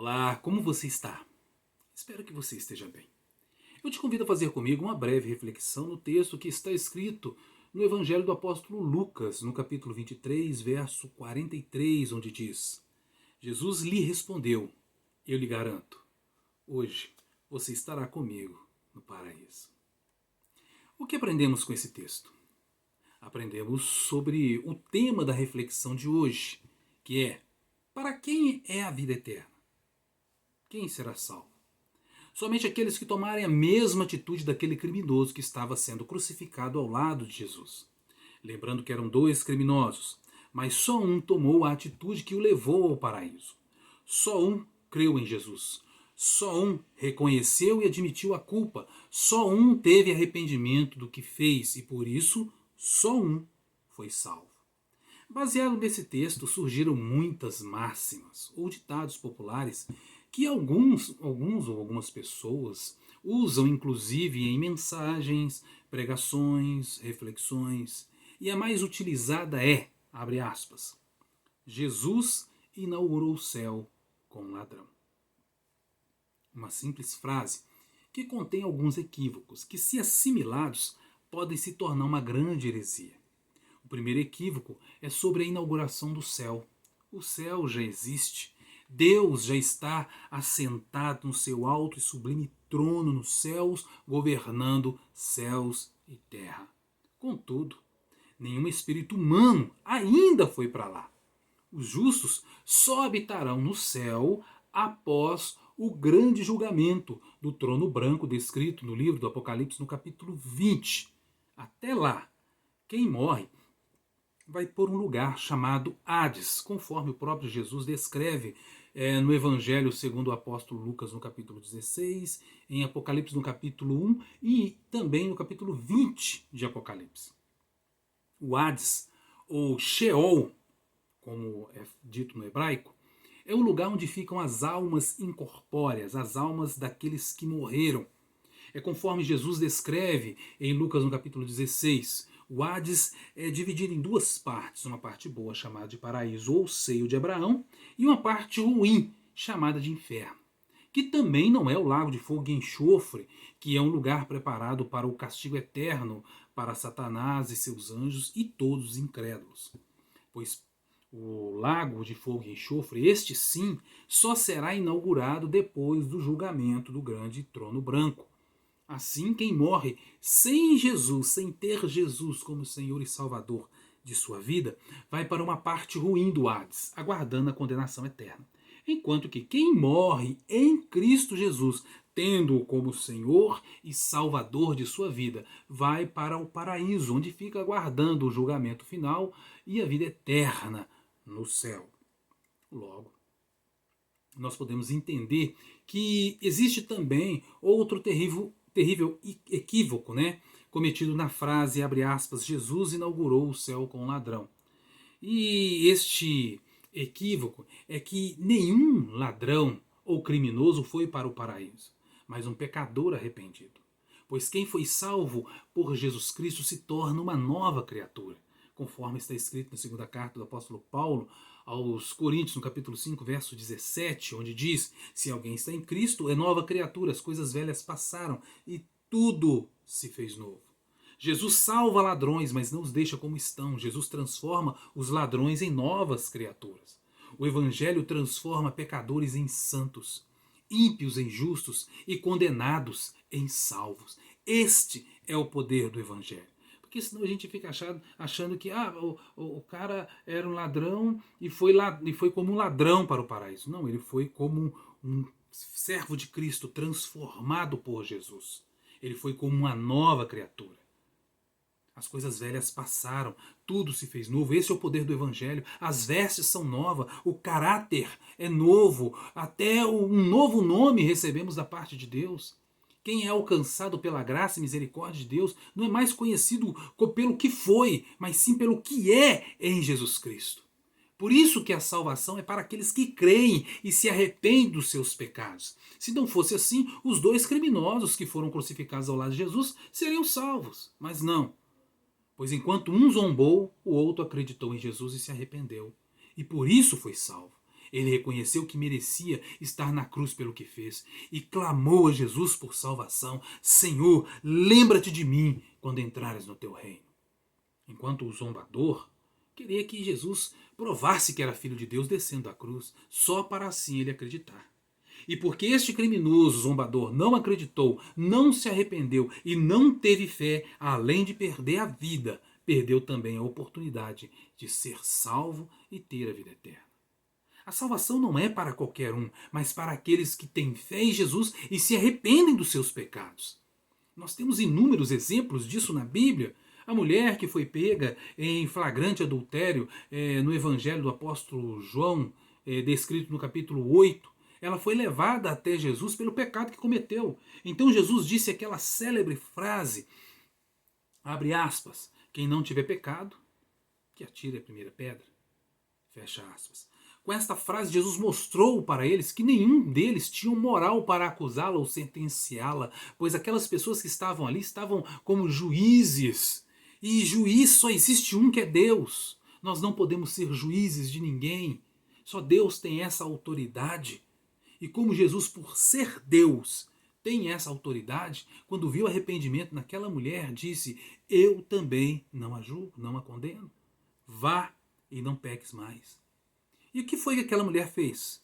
Olá, como você está? Espero que você esteja bem. Eu te convido a fazer comigo uma breve reflexão no texto que está escrito no Evangelho do Apóstolo Lucas, no capítulo 23, verso 43, onde diz: Jesus lhe respondeu: Eu lhe garanto, hoje você estará comigo no paraíso. O que aprendemos com esse texto? Aprendemos sobre o tema da reflexão de hoje, que é: para quem é a vida eterna? Quem será salvo? Somente aqueles que tomarem a mesma atitude daquele criminoso que estava sendo crucificado ao lado de Jesus. Lembrando que eram dois criminosos, mas só um tomou a atitude que o levou ao paraíso. Só um creu em Jesus. Só um reconheceu e admitiu a culpa. Só um teve arrependimento do que fez e por isso só um foi salvo. Baseado nesse texto surgiram muitas máximas ou ditados populares que alguns ou algumas pessoas usam inclusive em mensagens, pregações, reflexões, e a mais utilizada é, abre aspas, Jesus inaugurou o céu com um ladrão. Uma simples frase que contém alguns equívocos que, se assimilados, podem se tornar uma grande heresia. O primeiro equívoco é sobre a inauguração do céu. O céu já existe. Deus já está assentado no seu alto e sublime trono nos céus, governando céus e terra. Contudo, nenhum espírito humano ainda foi para lá. Os justos só habitarão no céu após o grande julgamento do trono branco descrito no livro do Apocalipse, no capítulo 20. Até lá, quem morre vai por um lugar chamado Hades, conforme o próprio Jesus descreve no Evangelho segundo o apóstolo Lucas no capítulo 16, em Apocalipse no capítulo 1 e também no capítulo 20 de Apocalipse. O Hades, ou Sheol, como é dito no hebraico, é o lugar onde ficam as almas incorpóreas, as almas daqueles que morreram. É conforme Jesus descreve em Lucas no capítulo 16. O Hades é dividido em duas partes, uma parte boa chamada de paraíso ou seio de Abraão e uma parte ruim chamada de inferno, que também não é o lago de fogo e enxofre, que é um lugar preparado para o castigo eterno para Satanás e seus anjos e todos os incrédulos. Pois o lago de fogo e enxofre, este sim, só será inaugurado depois do julgamento do grande trono branco. Assim, quem morre sem Jesus, sem ter Jesus como Senhor e Salvador de sua vida, vai para uma parte ruim do Hades, aguardando a condenação eterna. Enquanto que quem morre em Cristo Jesus, tendo-o como Senhor e Salvador de sua vida, vai para o paraíso, onde fica aguardando o julgamento final e a vida eterna no céu. Logo, nós podemos entender que existe também outro terrível equívoco, né? Cometido na frase, abre aspas, Jesus inaugurou o céu com um ladrão. E este equívoco é que nenhum ladrão ou criminoso foi para o paraíso, mas um pecador arrependido. Pois quem foi salvo por Jesus Cristo se torna uma nova criatura, conforme está escrito na segunda carta do apóstolo Paulo aos Coríntios, no capítulo 5, verso 17, onde diz: se alguém está em Cristo, é nova criatura, as coisas velhas passaram e tudo se fez novo. Jesus salva ladrões, mas não os deixa como estão. Jesus transforma os ladrões em novas criaturas. O Evangelho transforma pecadores em santos, ímpios em justos e condenados em salvos. Este é o poder do Evangelho. Porque senão a gente fica achando que o cara era um ladrão e foi como um ladrão para o paraíso. Não, ele foi como um servo de Cristo transformado por Jesus. Ele foi como uma nova criatura. As coisas velhas passaram, tudo se fez novo. Esse é o poder do Evangelho. As vestes são novas, o caráter é novo, até um novo nome recebemos da parte de Deus. Quem é alcançado pela graça e misericórdia de Deus não é mais conhecido pelo que foi, mas sim pelo que é em Jesus Cristo. Por isso que a salvação é para aqueles que creem e se arrependem dos seus pecados. Se não fosse assim, os dois criminosos que foram crucificados ao lado de Jesus seriam salvos. Mas não. Pois enquanto um zombou, o outro acreditou em Jesus e se arrependeu. E por isso foi salvo. Ele reconheceu que merecia estar na cruz pelo que fez e clamou a Jesus por salvação. Senhor, lembra-te de mim quando entrares no teu reino. Enquanto o zombador queria que Jesus provasse que era filho de Deus descendo da cruz, só para assim ele acreditar. E porque este criminoso zombador não acreditou, não se arrependeu e não teve fé, além de perder a vida, perdeu também a oportunidade de ser salvo e ter a vida eterna. A salvação não é para qualquer um, mas para aqueles que têm fé em Jesus e se arrependem dos seus pecados. Nós temos inúmeros exemplos disso na Bíblia. A mulher que foi pega em flagrante adultério no Evangelho do apóstolo João, descrito no capítulo 8, ela foi levada até Jesus pelo pecado que cometeu. Então Jesus disse aquela célebre frase, abre aspas, quem não tiver pecado, que atire a primeira pedra, fecha aspas. Com esta frase, Jesus mostrou para eles que nenhum deles tinha moral para acusá-la ou sentenciá-la, pois aquelas pessoas que estavam ali estavam como juízes. E juiz só existe um, que é Deus. Nós não podemos ser juízes de ninguém. Só Deus tem essa autoridade. E como Jesus, por ser Deus, tem essa autoridade, quando viu arrependimento naquela mulher, disse, eu também não a julgo, não a condeno. Vá e não peques mais. E o que foi que aquela mulher fez?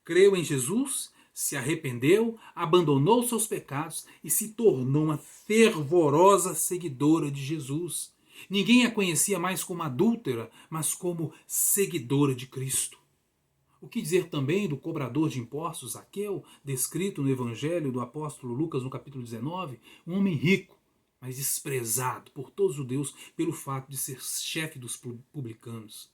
Creu em Jesus, se arrependeu, abandonou seus pecados e se tornou uma fervorosa seguidora de Jesus. Ninguém a conhecia mais como adúltera, mas como seguidora de Cristo. O que dizer também do cobrador de impostos, Zaqueu, descrito no Evangelho do apóstolo Lucas no capítulo 19, um homem rico, mas desprezado por todos os judeus pelo fato de ser chefe dos publicanos.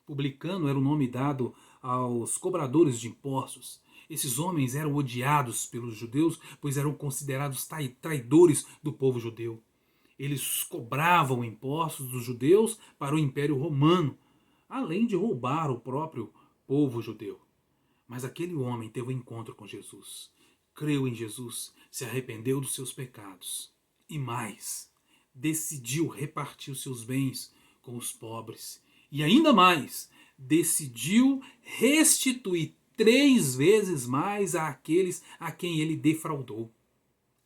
Publicano era o nome dado aos cobradores de impostos. Esses homens eram odiados pelos judeus, pois eram considerados traidores do povo judeu. Eles cobravam impostos dos judeus para o Império Romano, além de roubar o próprio povo judeu. Mas aquele homem teve um encontro com Jesus, creu em Jesus, se arrependeu dos seus pecados e mais, decidiu repartir os seus bens com os pobres. E ainda mais, decidiu restituir 3 vezes mais àqueles a quem ele defraudou.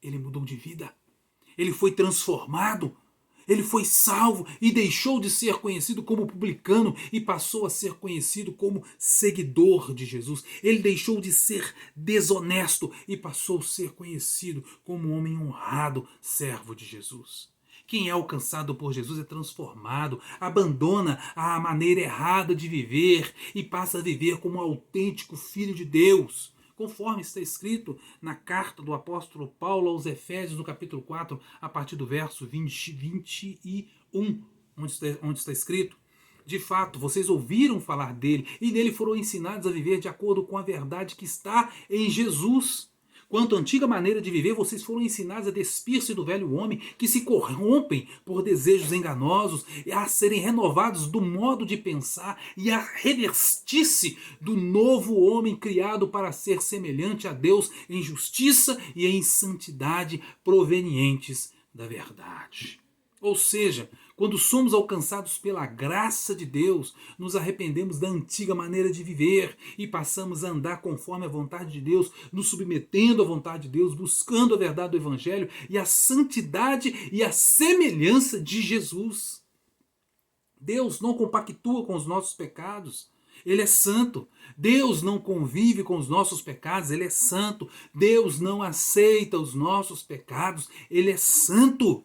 Ele mudou de vida. Ele foi transformado. Ele foi salvo e deixou de ser conhecido como publicano e passou a ser conhecido como seguidor de Jesus. Ele deixou de ser desonesto e passou a ser conhecido como um homem honrado, servo de Jesus. Quem é alcançado por Jesus é transformado, abandona a maneira errada de viver e passa a viver como um autêntico filho de Deus, conforme está escrito na carta do apóstolo Paulo aos Efésios, no capítulo 4, a partir do verso 21, onde está escrito, de fato, vocês ouviram falar dele e nele foram ensinados a viver de acordo com a verdade que está em Jesus. Quanto à antiga maneira de viver, vocês foram ensinados a despir-se do velho homem, que se corrompem por desejos enganosos, e a serem renovados do modo de pensar e a revestir-se do novo homem criado para ser semelhante a Deus em justiça e em santidade provenientes da verdade. Ou seja, quando somos alcançados pela graça de Deus, nos arrependemos da antiga maneira de viver e passamos a andar conforme a vontade de Deus, nos submetendo à vontade de Deus, buscando a verdade do Evangelho e a santidade e a semelhança de Jesus. Deus não compactua com os nossos pecados. Ele é santo. Deus não convive com os nossos pecados. Ele é santo. Deus não aceita os nossos pecados. Ele é santo.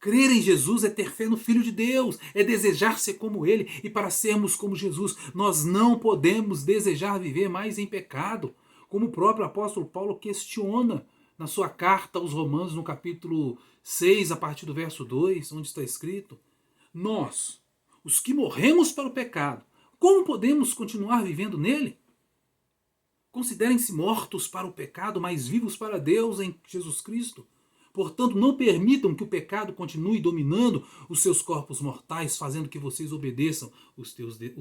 Crer em Jesus é ter fé no Filho de Deus, é desejar ser como Ele. E para sermos como Jesus, nós não podemos desejar viver mais em pecado, como o próprio apóstolo Paulo questiona na sua carta aos Romanos, no capítulo 6, a partir do verso 2, onde está escrito, nós, os que morremos para o pecado, como podemos continuar vivendo nele? Considerem-se mortos para o pecado, mas vivos para Deus em Jesus Cristo. Portanto, não permitam que o pecado continue dominando os seus corpos mortais, fazendo que vocês obedeçam os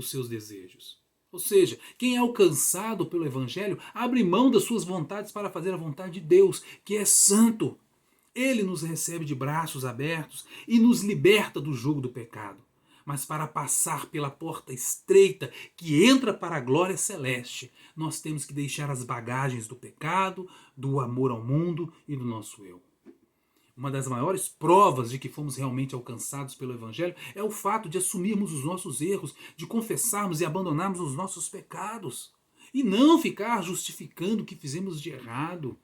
seus desejos. Ou seja, quem é alcançado pelo Evangelho abre mão das suas vontades para fazer a vontade de Deus, que é santo. Ele nos recebe de braços abertos e nos liberta do jugo do pecado. mas para passar pela porta estreita que entra para a glória celeste, nós temos que deixar as bagagens do pecado, do amor ao mundo e do nosso eu. Uma das maiores provas de que fomos realmente alcançados pelo Evangelho é o fato de assumirmos os nossos erros, de confessarmos e abandonarmos os nossos pecados. E não ficar justificando o que fizemos de errado.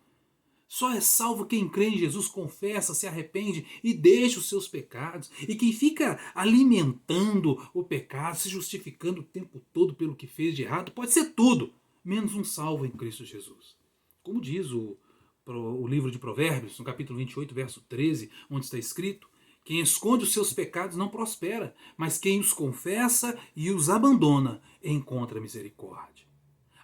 Só é salvo quem crê em Jesus, confessa, se arrepende e deixa os seus pecados. E quem fica alimentando o pecado, se justificando o tempo todo pelo que fez de errado, pode ser tudo, menos um salvo em Cristo Jesus. Como diz o livro de Provérbios, no capítulo 28, verso 13, onde está escrito: quem esconde os seus pecados não prospera, mas quem os confessa e os abandona encontra misericórdia.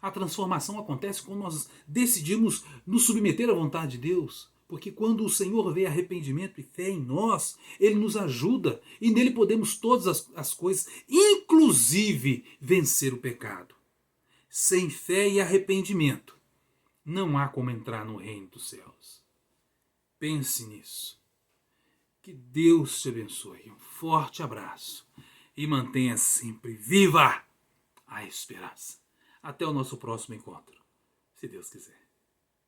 A transformação acontece quando nós decidimos nos submeter à vontade de Deus, porque quando o Senhor vê arrependimento e fé em nós, Ele nos ajuda e nele podemos todas as coisas, inclusive vencer o pecado. Sem fé e arrependimento, não há como entrar no reino dos céus. Pense nisso. Que Deus te abençoe. Um forte abraço e mantenha sempre viva a esperança. Até o nosso próximo encontro, se Deus quiser.